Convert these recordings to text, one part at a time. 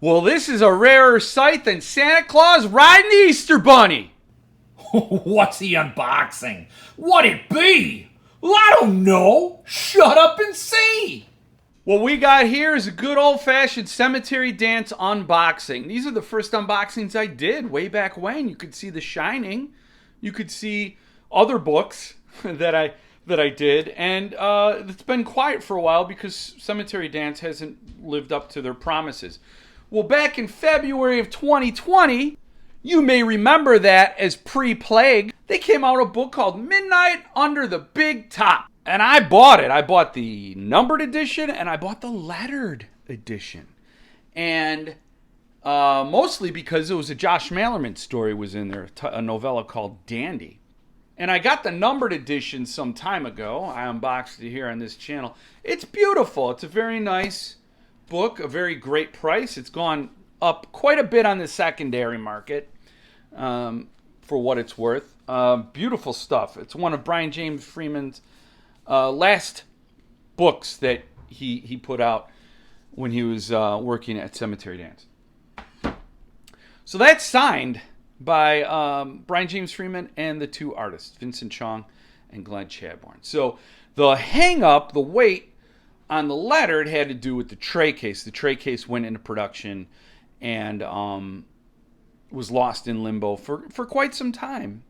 Well, this is a rarer sight than Santa Claus riding the Easter Bunny. What's he unboxing? What'd it be? Well, I don't know. Shut up and see. What we got here is a good old-fashioned Cemetery Dance unboxing. These are the first unboxings I did way back when. You could see The Shining. You could see other books that I did. And it's been quiet for a while because Cemetery Dance hasn't lived up to their promises. Well, back in February of 2020, you may remember that as pre-plague, they came out a book called Midnight Under the Big Top. And I bought it. I bought the numbered edition and I bought the lettered edition. And mostly because it was a Josh Malerman story was in there, a novella called Dandy. And I got the numbered edition some time ago. I unboxed it here on this channel. It's beautiful. It's a very nice book, a very great price. It's gone up quite a bit on the secondary market for what it's worth. Beautiful stuff. It's one of Brian James Freeman's last books that he put out when he was working at Cemetery Dance. So that's signed by Brian James Freeman and the two artists, Vincent Chong and Glenn Chadbourne. So the hang-up, the weight on the lettered had to do with the tray case. The tray case went into production and was lost in limbo for quite some time.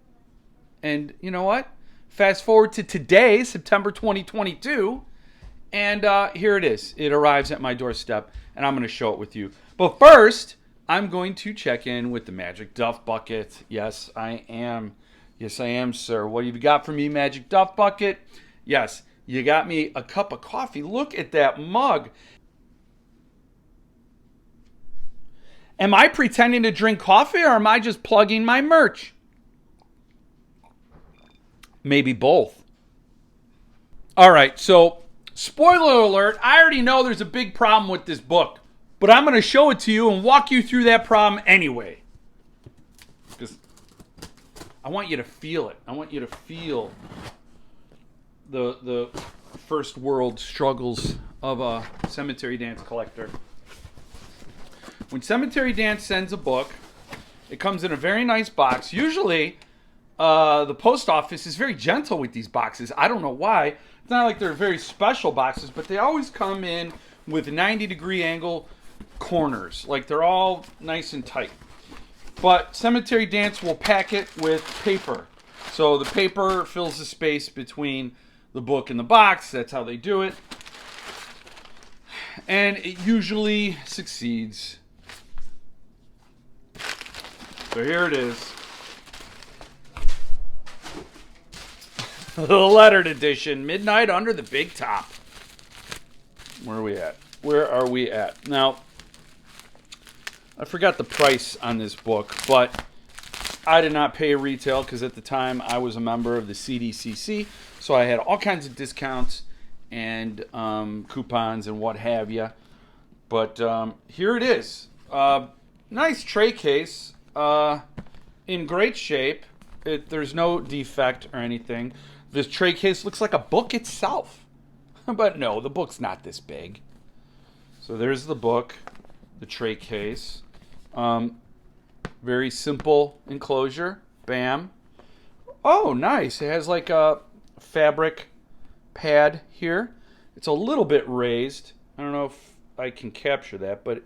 And you know what? Fast forward to today, September 2022, and here it is. It arrives at my doorstep, and I'm going to show it with you. But first, I'm going to check in with the Magic Duff Bucket. Yes, I am. Yes, I am, sir. What have you got for me, Magic Duff Bucket? Yes, you got me a cup of coffee. Look at that mug. Am I pretending to drink coffee, or am I just plugging my merch? Maybe both. All right, so spoiler alert, I already know there's a big problem with this book, but I'm going to show it to you and walk you through that problem anyway. Because I want you to feel it. I want you to feel the first world struggles of a Cemetery Dance collector. When Cemetery Dance sends a book, it comes in a very nice box. Usually, the post office is very gentle with these boxes. I don't know why. It's not like they're very special boxes, but they always come in with 90-degree angle corners. Like they're all nice and tight. But Cemetery Dance will pack it with paper. So the paper fills the space between the book and the box. That's how they do it. And it usually succeeds. So here it is. The lettered edition, Midnight Under the Big Top. Where are we at? Where are we at? Now, I forgot the price on this book, but I did not pay retail because at the time I was a member of the CDCC, so I had all kinds of discounts and coupons and what have you. But here it is. Nice tray case, in great shape. There's no defect or anything. This tray case looks like a book itself. But no, the book's not this big. So there's the book, the tray case. Very simple enclosure. Bam. Oh, nice. It has like a fabric pad here. It's a little bit raised. I don't know if I can capture that, but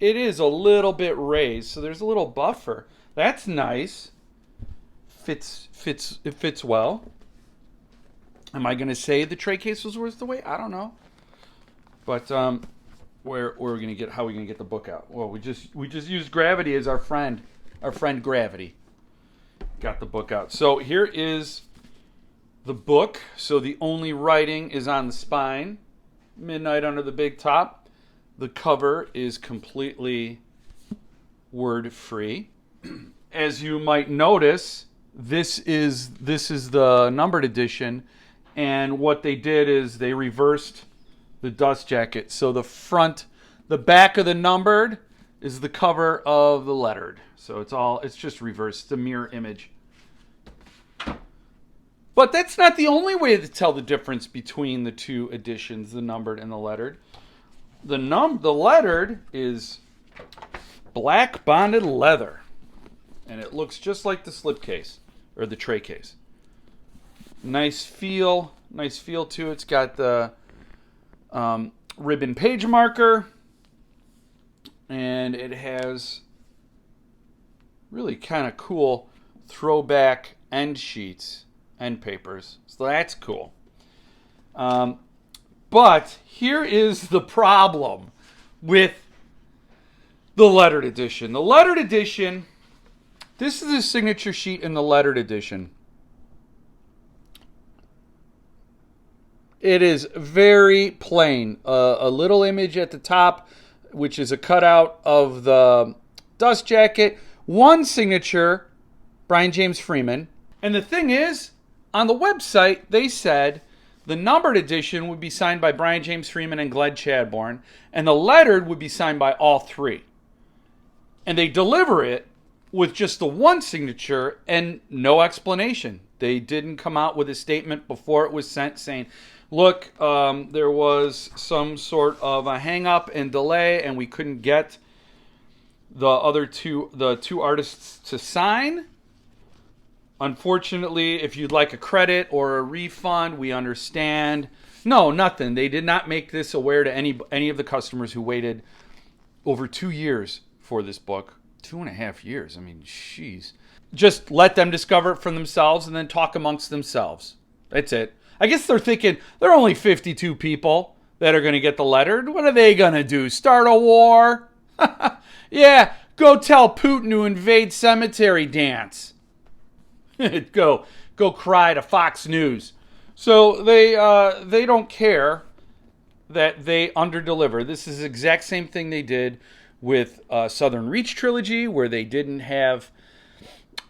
it is a little bit raised. So there's a little buffer. That's nice. It fits well. Am I going to say the tray case was worth the wait? I don't know. But where are we going to get? How are we going to get the book out? Well, we just used gravity as our friend Gravity. Got the book out. So here is the book. So the only writing is on the spine. Midnight Under the Big Top. The cover is completely word free. As you might notice, this is the numbered edition, and what they did is they reversed the dust jacket. So the back of the numbered is the cover of the lettered. So it's just reversed, the mirror image. But that's not the only way to tell the difference between the two editions, the numbered and the lettered. The lettered is Black bonded leather. And it looks just like the slipcase, or the tray case. Nice feel to it. It's got the ribbon page marker. And it has really kind of cool throwback end sheets, end papers. So that's cool. But here is the problem with the lettered edition. The lettered edition, this is the signature sheet in the lettered edition. It is very plain. A little image at the top, which is a cutout of the dust jacket. One signature, Brian James Freeman. And the thing is, on the website, they said the numbered edition would be signed by Brian James Freeman and Glenn Chadbourne, and the lettered would be signed by all three. And they deliver it with just the one signature and no explanation. They didn't come out with a statement before it was sent saying, look, there was some sort of a hang-up and delay, and we couldn't get the two artists to sign. Unfortunately, if you'd like a credit or a refund, we understand. No, nothing. They did not make this aware to any of the customers who waited over 2 years for this book. 2.5 years. I mean, jeez. Just let them discover it for themselves and then talk amongst themselves. That's it. I guess they're thinking there are only 52 people that are going to get the lettered. What are they going to do? Start a war? Yeah, go tell Putin to invade cemetery dance. Go cry to Fox News. So they don't care that they underdeliver. This is the exact same thing they did with Southern Reach Trilogy, where they didn't have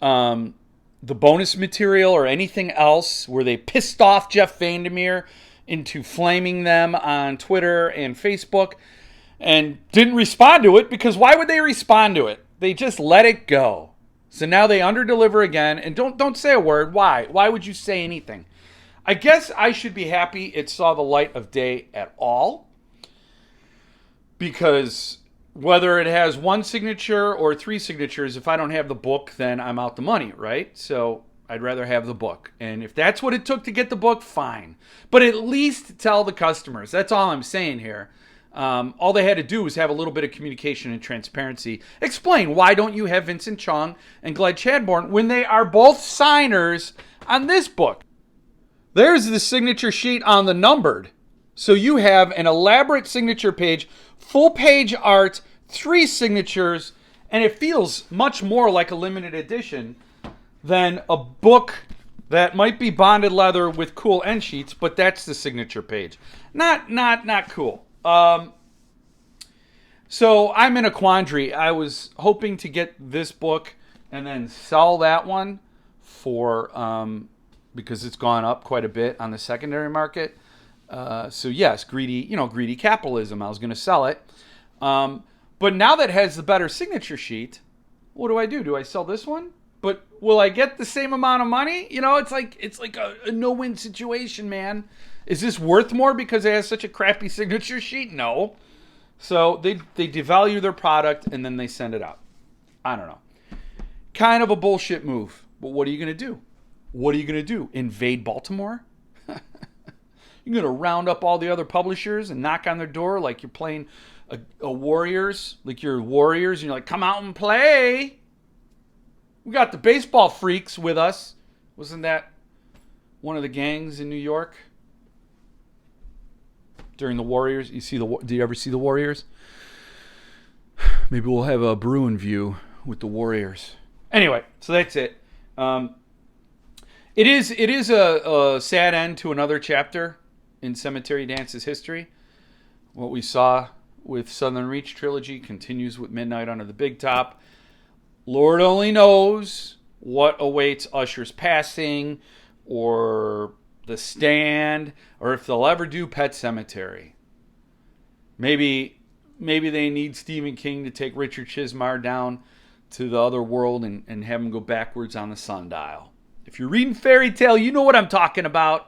the bonus material or anything else, where they pissed off Jeff Vandermeer into flaming them on Twitter and Facebook and didn't respond to it, because why would they respond to it? They just let it go. So now they underdeliver again, and don't say a word. Why? Why would you say anything? I guess I should be happy it saw the light of day at all, because whether it has one signature or three signatures, if I don't have the book, then I'm out the money, right? So I'd rather have the book. And if that's what it took to get the book, fine. But at least tell the customers. That's all I'm saying here. All they had to do was have a little bit of communication and transparency. Explain, why don't you have Vincent Chong and Glenn Chadbourne when they are both signers on this book? There's the signature sheet on the numbered. So you have an elaborate signature page, full page art, 3 signatures, and it feels much more like a limited edition than a book that might be bonded leather with cool end sheets, but that's the signature page. Not cool. So I'm in a quandary. I was hoping to get this book and then sell that one for because it's gone up quite a bit on the secondary market. So yes, greedy capitalism. I was going to sell it. But now that it has the better signature sheet, what do? Do I sell this one? But will I get the same amount of money? It's like a no-win situation, man. Is this worth more because it has such a crappy signature sheet? No. So they devalue their product and then they send it out. I don't know. Kind of a bullshit move. But what are you going to do? What are you going to do? Invade Baltimore? You're going to round up all the other publishers and knock on their door like you're playing a Warriors, like you're Warriors, and you're like, come out and play. We got the baseball freaks with us. Wasn't that one of the gangs in New York during the Warriors? Do you ever see the Warriors? Maybe we'll have a Bruin view with the Warriors. Anyway, so that's it. It is a sad end to another chapter in Cemetery Dance's history. What we saw with Southern Reach Trilogy continues with Midnight Under the Big Top. Lord only knows what awaits Usher's passing, or The Stand, or if they'll ever do Pet Sematary. Maybe they need Stephen King to take Richard Chizmar down to the other world and have him go backwards on the sundial. If you're reading fairy tale, you know what I'm talking about.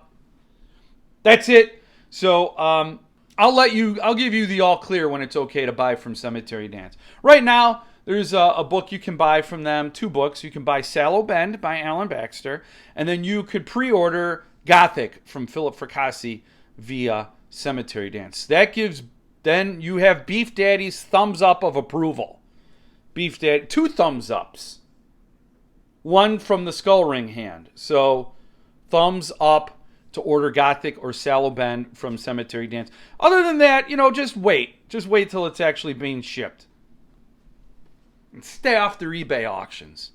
That's it. So I'll give you the all clear when it's okay to buy from Cemetery Dance. Right now, there's a book you can buy from them, 2 books. You can buy Sallow Bend by Alan Baxter, and then you could pre-order Gothic from Philip Fracassi via Cemetery Dance. Then you have Beef Daddy's thumbs up of approval. Beef Daddy, 2 thumbs ups. 1 from the Skull Ring hand. So, thumbs up to order Gothic or Sallow Bend from Cemetery Dance. Other than that, just wait. Just wait till it's actually being shipped. And stay off their eBay auctions.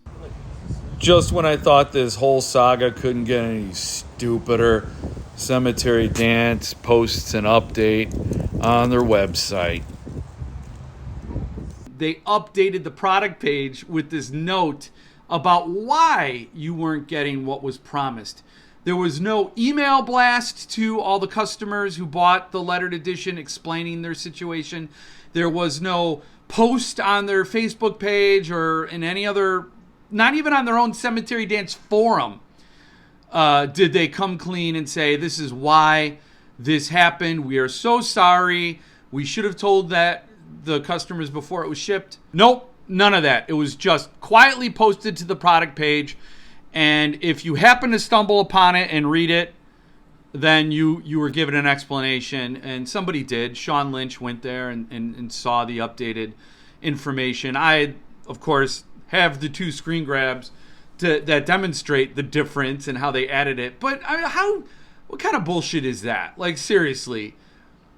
Just when I thought this whole saga couldn't get any stupider, Cemetery Dance posts an update on their website. They updated the product page with this note about why you weren't getting what was promised. There was no email blast to all the customers who bought the lettered edition explaining their situation. There was no post on their Facebook page or in any other, not even on their own Cemetery Dance forum, did they come clean and say, this is why this happened. We are so sorry. We should have told the customers before it was shipped. Nope, none of that. It was just quietly posted to the product page. And if you happen to stumble upon it and read it, then you were given an explanation. And somebody did. Sean Lynch went there and saw the updated information. I, of course, have the 2 screen grabs that demonstrate the difference and how they added it. But what kind of bullshit is that? Like, seriously.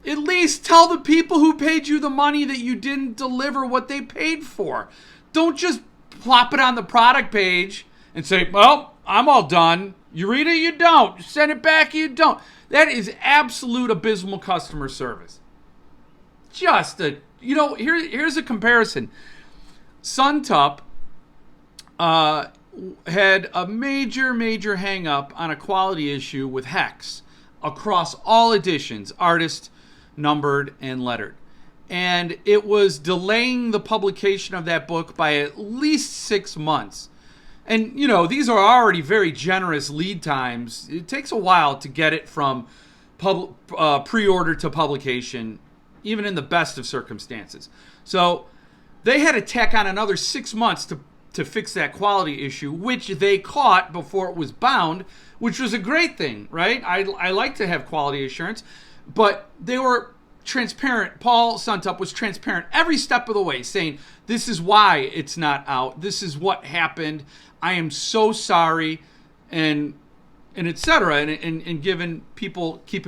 At least tell the people who paid you the money that you didn't deliver what they paid for. Don't just plop it on the product page and say, well, I'm all done. You read it, you don't. Send it back, you don't. That is absolute abysmal customer service. Here's a comparison. Suntup had a major hang-up on a quality issue with Hex across all editions, artist, numbered, and lettered. And it was delaying the publication of that book by at least 6 months. And, these are already very generous lead times. It takes a while to get it from pre-order to publication, even in the best of circumstances. So they had to tack on another 6 months to fix that quality issue, which they caught before it was bound, which was a great thing, right? I like to have quality assurance, but they were transparent. Paul Suntup was transparent every step of the way, saying, this is why it's not out. This is what happened. I am so sorry, and etc. And keeping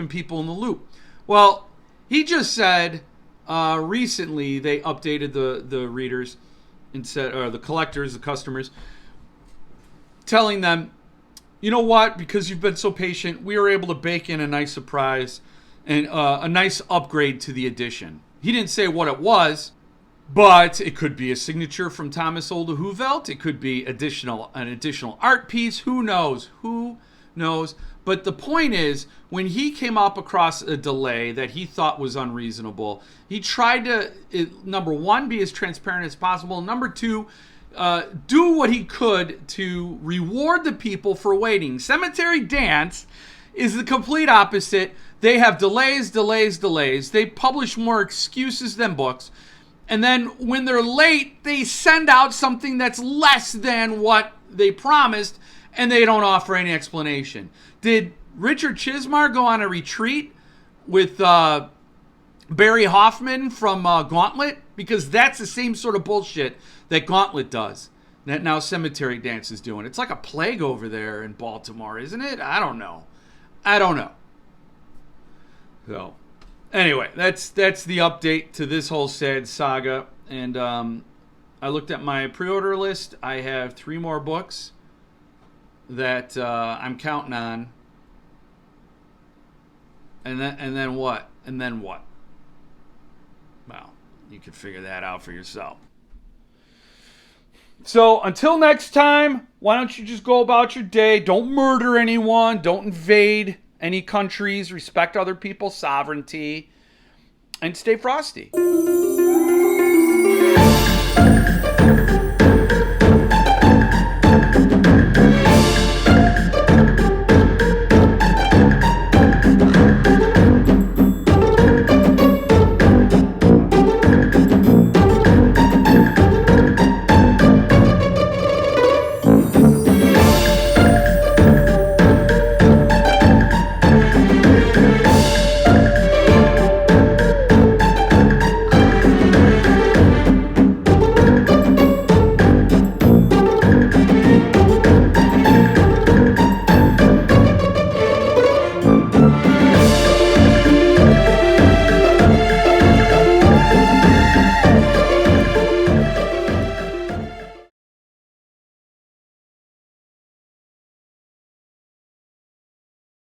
people in the loop. Well, he just said recently they updated the readers and said, or the collectors, the customers, telling them, you know what? Because you've been so patient, we were able to bake in a nice surprise and a nice upgrade to the edition. He didn't say what it was, but it could be a signature from Thomas Oldehuvelt. It could be an additional art piece. Who knows? Who knows? But the point is, when he came up across a delay that he thought was unreasonable, he tried to, number 1, be as transparent as possible. Number 2, do what he could to reward the people for waiting. Cemetery Dance is the complete opposite. They have delays. They publish more excuses than books. And then when they're late, they send out something that's less than what they promised, and they don't offer any explanation. Did Richard Chismar go on a retreat with Barry Hoffman from Gauntlet? Because that's the same sort of bullshit that Gauntlet does, that now Cemetery Dance is doing. It's like a plague over there in Baltimore, isn't it? I don't know. So, anyway, that's the update to this whole sad saga. And I looked at my pre-order list. I have 3 more books that I'm counting on. And then what? Well, you can figure that out for yourself. So until next time, why don't you just go about your day? Don't murder anyone. Don't invade any countries. Respect other people's sovereignty. And stay frosty.